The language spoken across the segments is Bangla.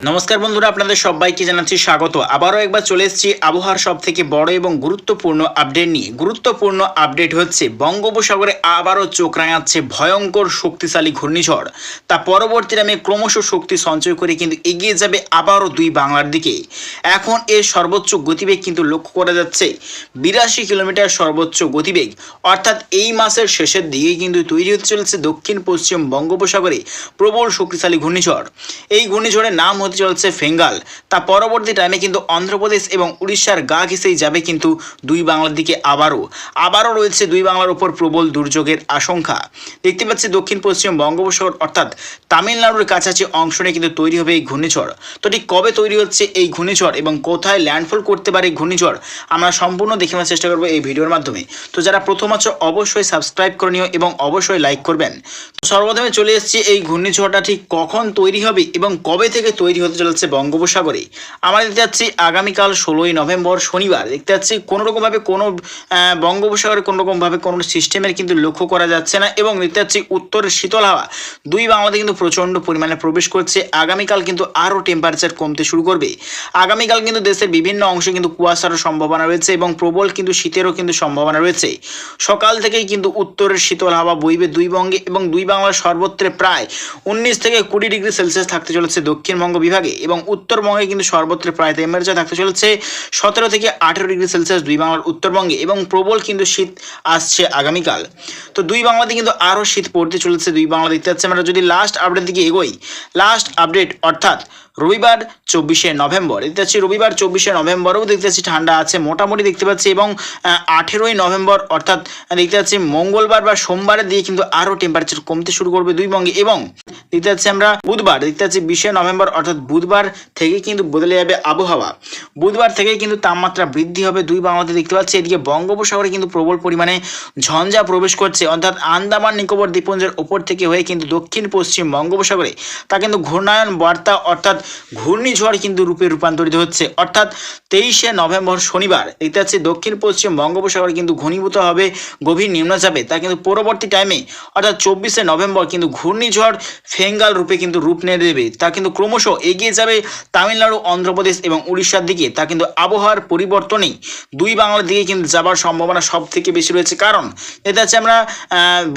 নমস্কার বন্ধুরা, আপনাদের সবাইকে জানাচ্ছি স্বাগত। আবারও একবার চলে এসেছি আবহাওয়ার সব থেকে বড় এবং গুরুত্বপূর্ণ আপডেট নিয়ে। গুরুত্বপূর্ণ আপডেট হচ্ছে বঙ্গোপসাগরে আবারও চোখ রাঙাচ্ছে ভয়ঙ্কর শক্তিশালী ঘূর্ণিঝড়। তা পরবর্তী টাইমে ক্রমশ শক্তি সঞ্চয় করে কিন্তু এগিয়ে যাবে আবারও দুই বাংলার দিকে। এখন এর সর্বোচ্চ গতিবেগ কিন্তু লক্ষ্য করা যাচ্ছে 82 কিলোমিটার সর্বোচ্চ গতিবেগ। অর্থাৎ এই মাসের শেষের দিকে কিন্তু তৈরি হতে চলেছে দক্ষিণ পশ্চিম বঙ্গোপসাগরে প্রবল শক্তিশালী ঘূর্ণিঝড়। এই ঘূর্ণিঝড়ের নাম চলছে ফেঙ্গাল। তা পরবর্তী টাইমে কিন্তু অন্ধ্রপ্রদেশ এবং উড়িষ্যার গা ঘেঁষেই যাবে কিন্তু দুই বাংলার দিকে। আবারও রয়েছে দুই বাংলার উপর প্রবল দুর্যোগের আশঙ্কা। দেখতে পাচ্ছি দক্ষিণ পশ্চিম বঙ্গোপসাগর অর্থাৎ তামিলনাড়ুর কাছাকাছি অংশ নিয়ে কিন্তু তৈরি হবে এই ঘূর্ণিঝড়। তো ঠিক কবে তৈরি হচ্ছে এই ঘূর্ণিঝড় এবং কোথায় ল্যান্ডফল করতে পারে এই ঘূর্ণিঝড় আমরা সম্পূর্ণ দেখে নেওয়ার চেষ্টা করবো এই ভিডিওর মাধ্যমে। তো যারা প্রথম আছো অবশ্যই সাবস্ক্রাইব করে নিও এবং অবশ্যই লাইক করবেন। সর্বপ্রথমে চলে এসেছি এই ঘূর্ণিঝড়টা ঠিক কখন তৈরি হবে এবং কবে থেকে তৈরি হতে চলেছে বঙ্গোপসাগরে। আমরা দেখতে পাচ্ছি আগামীকাল 16ই নভেম্বর শনিবার দেখতে পাচ্ছি কোনোরকমভাবে কোনো বঙ্গোপসাগরে কোনোরকমভাবে কোনো সিস্টেমের কিন্তু লক্ষ্য করা যাচ্ছে না এবং দেখতে পাচ্ছি উত্তরের শীতল হাওয়া দুই বাংলাতে কিন্তু প্রচণ্ড পরিমাণে প্রবেশ করছে। আগামীকাল কিন্তু আরও টেম্পারেচার কমতে শুরু করবে। আগামীকাল কিন্তু দেশের বিভিন্ন অংশে কিন্তু কুয়াশারও সম্ভাবনা রয়েছে এবং প্রবল কিন্তু শীতেরও কিন্তু সম্ভাবনা রয়েছে। সকাল থেকেই কিন্তু উত্তরের শীতল হাওয়া বইবে দুই বঙ্গে এবং দুই বাংলার সর্বত্রে প্রায় 19 থেকে 20 ডিগ্রি সেলসিয়াস থাকতে চলেছে দক্ষিণবঙ্গ বিভাগে এবং উত্তরবঙ্গে কিন্তু সর্বত্র প্রায় টেম্পারেচার থাকতে চলেছে 17 থেকে 18 ডিগ্রি সেলসিয়াস দুই বাংলার উত্তরবঙ্গে এবং প্রবল কিন্তু শীত আসছে আগামীকাল। তো দুই বাংলাতে কিন্তু আরও শীত পড়তে চলেছে দুই বাংলা দেখতে পাচ্ছি। আমরা যদি লাস্ট আপডেট দিকে এগোই, লাস্ট আপডেট অর্থাৎ রবিবার 24শে নভেম্বর দেখতে পাচ্ছি, রবিবার 24শে নভেম্বরেও দেখতে পাচ্ছি ঠান্ডা আছে মোটামুটি দেখতে পাচ্ছি এবং 18ই নভেম্বর অর্থাৎ দেখতে পাচ্ছি মঙ্গলবার বা সোমবারের দিকে কিন্তু আরও টেম্পারেচার কমতে শুরু করবে দুই বঙ্গে এবং দেখতে পাচ্ছি আমরা বুধবার দেখতে পাচ্ছি 20শে নভেম্বর অর্থাৎ বুধবার থেকে কিন্তু বদলে যাবে আবহাওয়া। বুধবার থেকে কিন্তু তাপমাত্রা বৃদ্ধি হবে দুই বাংলাতে দেখতে পাচ্ছি। এদিকে বঙ্গোপসাগরে কিন্তু প্রবল পরিমাণে ঝঞ্ঝা প্রবেশ করছে অর্থাৎ আন্দামান নিকোবর দ্বীপপুঞ্জের ওপর থেকে হয়ে কিন্তু দক্ষিণ পশ্চিম বঙ্গোপসাগরে তা কিন্তু ঘূর্ণায়ন বার্তা অর্থাৎ ঘূর্ণিঝড় কিন্তু রূপে রূপান্তরিত হচ্ছে। অর্থাৎ 23শে নভেম্বর শনিবার দেখতে পাচ্ছি দক্ষিণ পশ্চিম বঙ্গোপসাগরে কিন্তু ঘনীভূত হবে গভীর নিম্নচাপে। তা কিন্তু পরবর্তী টাইমে অর্থাৎ 24শে নভেম্বর কিন্তু ঘূর্ণিঝড় ফেঙ্গাল রূপে কিন্তু রূপ নিয়ে দেবে। তা কিন্তু ক্রমশ এগিয়ে যাবে তামিলনাড়ু, অন্ধ্রপ্রদেশ এবং উড়িষ্যার দিকে। তা কিন্তু আবহাওয়ার পরিবর্তনেই দুই বাংলার দিকে কিন্তু যাবার সম্ভাবনা সব থেকে বেশি রয়েছে। কারণ এটা হচ্ছে আমরা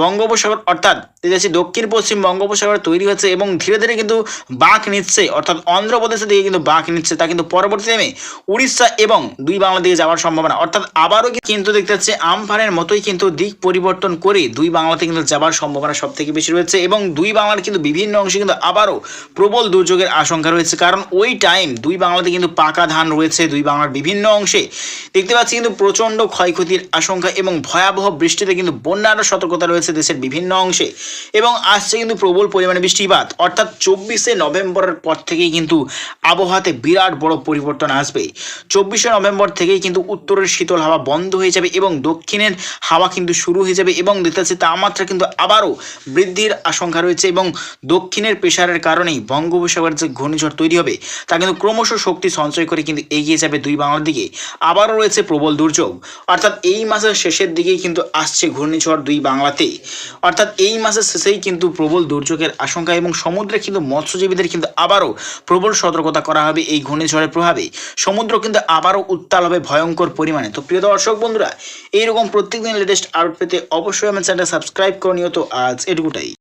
বঙ্গোপসাগর অর্থাৎ এটা হচ্ছে দক্ষিণ পশ্চিম বঙ্গোপসাগর তৈরি হচ্ছে এবং ধীরে ধীরে কিন্তু বাঁক নিচ্ছে অর্থাৎ অন্ধ্রপ্রদেশের দিকে কিন্তু বাঁক নিচ্ছে। তা কিন্তু পরবর্তী টাইমে উড়িষ্যা এবং দুই বাংলার দিকে যাওয়ার সম্ভাবনা অর্থাৎ আবারও কিন্তু দেখতে পাচ্ছি আমফানের মতোই কিন্তু দিক পরিবর্তন করে দুই বাংলাতে কিন্তু যাবার সম্ভাবনা সব থেকে বেশি রয়েছে এবং দুই বাংলার কিন্তু বিভিন্ন অংশে কিন্তু আবারও প্রবল দুর্যোগের আশঙ্কা রয়েছে। কারণ ওই টাইম দুই বাংলাতে কিন্তু পাকা ধান রয়েছে দুই বাংলার বিভিন্ন অংশে দেখতে পাচ্ছি কিন্তু প্রচণ্ড ক্ষয়ক্ষতির আশঙ্কা এবং ভয়াবহ বৃষ্টিতে কিন্তু বন্যারও সতর্কতা রয়েছে দেশের বিভিন্ন অংশে এবং আসছে কিন্তু প্রবল পরিমাণে বৃষ্টিপাত। অর্থাৎ 24শে নভেম্বরের পর থেকেই কিন্তু আবহাওয়াতে বিরাট বড় পরিবর্তন আসবে। 24শে নভেম্বর থেকেই কিন্তু উত্তরের শীতল হাওয়া বন্ধ হয়ে যাবে এবং দক্ষিণের হাওয়া কিন্তু শুরু হয়ে যাবে এবং দেখতে পাচ্ছি তাপমাত্রা কিন্তু আবারও বৃদ্ধির আশঙ্কা রয়েছে এবং দক্ষিণের প্রেসারের কারণেই বঙ্গোপসাগরের যে ঘূর্ণিঝড় তৈরি হবে তা কিন্তু ক্রমশ শক্তি সঞ্চয় করে কিন্তু এগিয়ে যাবে দুই বাংলার দিকে। আবারও রয়েছে প্রবল দুর্যোগ অর্থাৎ এই মাসের শেষের দিকেই কিন্তু আসছে ঘূর্ণিঝড় দুই বাংলাতে। অর্থাৎ এই মাসের শেষেই কিন্তু প্রবল দুর্যোগের আশঙ্কা এবং সমুদ্রে কিন্তু মৎস্যজীবীদের কিন্তু আবারও প্রবল সতর্কতা করা হবে এই ঘূর্ণিঝড়ের প্রভাবে। সমুদ্র কিন্তু আবারও উত্তাল হবে ভয়ঙ্কর পরিমাণে। তো প্রিয় দর্শক বন্ধুরা, এইরকম প্রত্যেকদিন লেটেস্ট আপডেট পেতে অবশ্যই আমার চ্যানেলটা সাবস্ক্রাইব করে নিও। তো আজ এটুকুটাই।